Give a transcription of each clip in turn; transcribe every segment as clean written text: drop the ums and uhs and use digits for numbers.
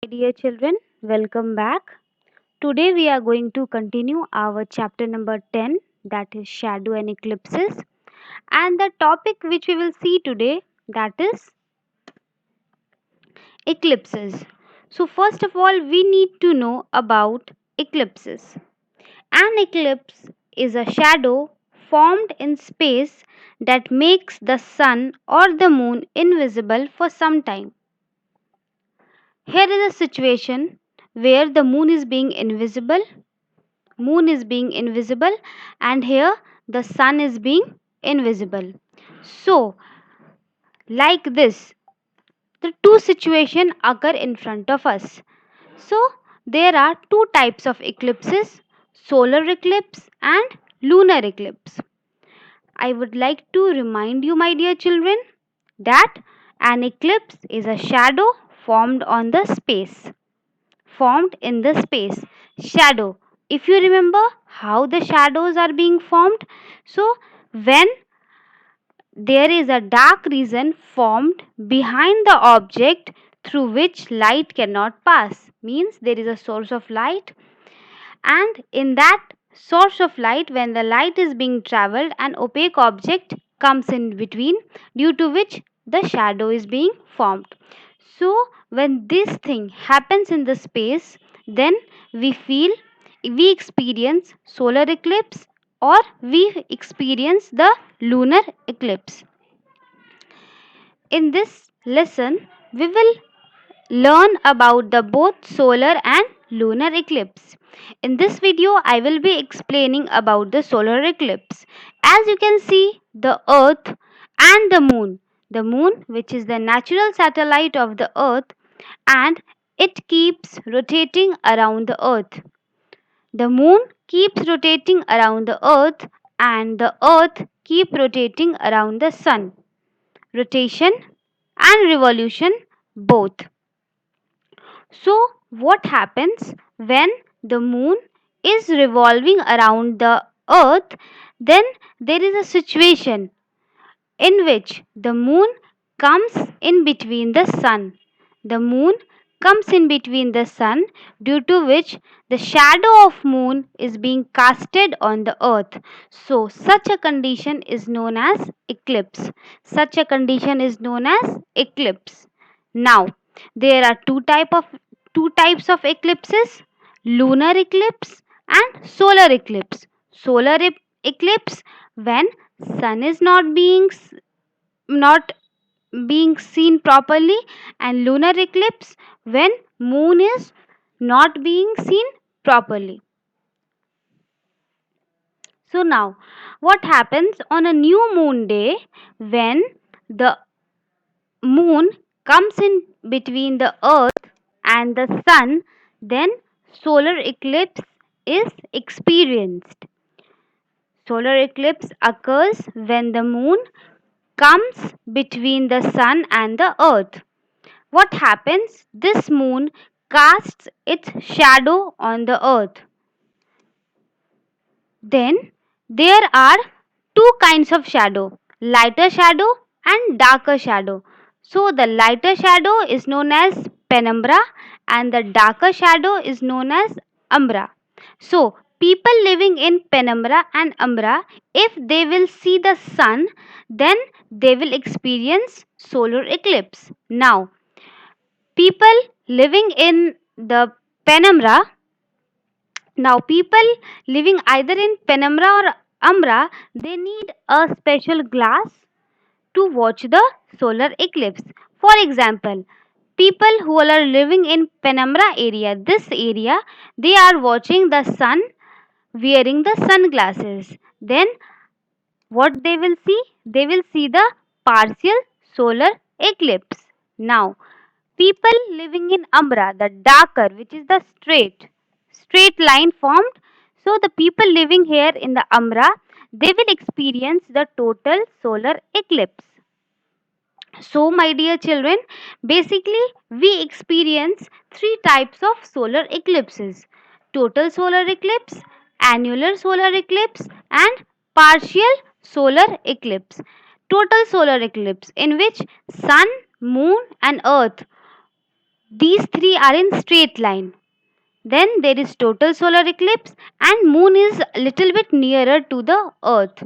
dear children, welcome back. Today we are going to continue our chapter number 10, that is shadow and eclipses, and the topic which we will see today, that is eclipses. So first of all, we need to know about eclipses. An eclipse is a shadow formed in space that makes the sun or the moon invisible for some time. Here is a situation where the moon is being invisible, and here the sun is being invisible. So, like this, the two situations occur in front of us. So, there are two types of eclipses, solar eclipse and lunar eclipse. I would like to remind you, my dear children, that an eclipse is a shadow formed on the space. Formed in the space. Shadow. If you remember how the shadows are being formed, so when there is a dark region formed behind the object through which light cannot pass, means there is a source of light, and in that source of light, when the light is being traveled, an opaque object comes in between, due to which the shadow is being formed. So when this thing happens in the space, then we feel, we experience solar eclipse or we experience the lunar eclipse. In this lesson we will learn about the both solar and lunar eclipse. In this video, I will be explaining about the solar eclipse. As you can see, the earth and the moon which is the natural satellite of the earth, and it keeps rotating around the earth. The moon keeps rotating around the earth, and the earth keep rotating around the sun. Rotation and revolution both. So, what happens when the moon is revolving around the earth? Then there is a situation in which the moon comes in between the sun. The moon comes in between the sun, due to which the shadow of moon is being casted on the earth. So such a condition is known as eclipse. Such a condition is known as eclipse. Now there are two types of eclipses, lunar eclipse and solar eclipse. Solar eclipse, when sun is not being seen properly, and lunar eclipse when moon is not being seen properly. So now what happens on a new moon day? When the moon comes in between the earth and the sun, then solar eclipse is experienced. Solar eclipse occurs when the moon comes between the sun and the earth. What happens? This moon casts its shadow on the earth. Then there are two kinds of shadow, lighter shadow and darker shadow. So the lighter shadow is known as penumbra and the darker shadow is known as umbra. So people living in penumbra and umbra, if they will see the sun, then they will experience solar eclipse. Now people living in the penumbra, now people living either in penumbra or umbra, they need a special glass to watch the solar eclipse. For example, people who are living in penumbra area, this area, they are watching the sun wearing the sunglasses. Then what they will see? They will see the partial solar eclipse. Now people living in umbra, the darker, which is the straight line formed, so the people living here in the umbra, they will experience the total solar eclipse. So my dear children, basically we experience three types of solar eclipses: total solar eclipse, annular solar eclipse and partial solar eclipse. Total solar eclipse, in which sun, moon and earth These three are in straight line. Then there is total solar eclipse and moon is a little bit nearer to the earth.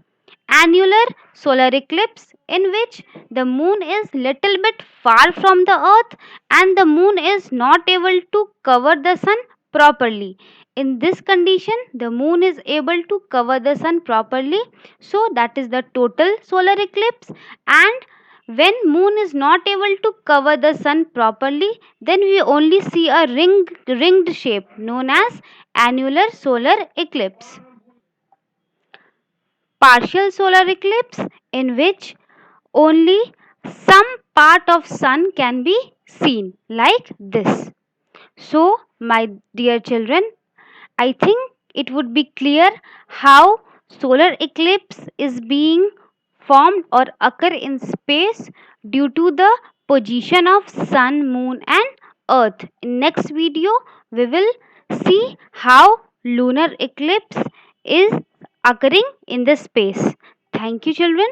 Annular solar eclipse in which the moon is little bit far from the earth and the moon is not able to cover the sun properly. In this condition the moon is able to cover the sun properly, so that is the total solar eclipse. And when moon is not able to cover the sun properly, then we only see a ringed shape known as annular solar eclipse. Partial solar eclipse in which only some part of sun can be seen like this. So my dear children, I think it would be clear how solar eclipse is being formed or occur in space due to the position of sun, moon and earth. In next video we will see how lunar eclipse is occurring in the space. Thank you children.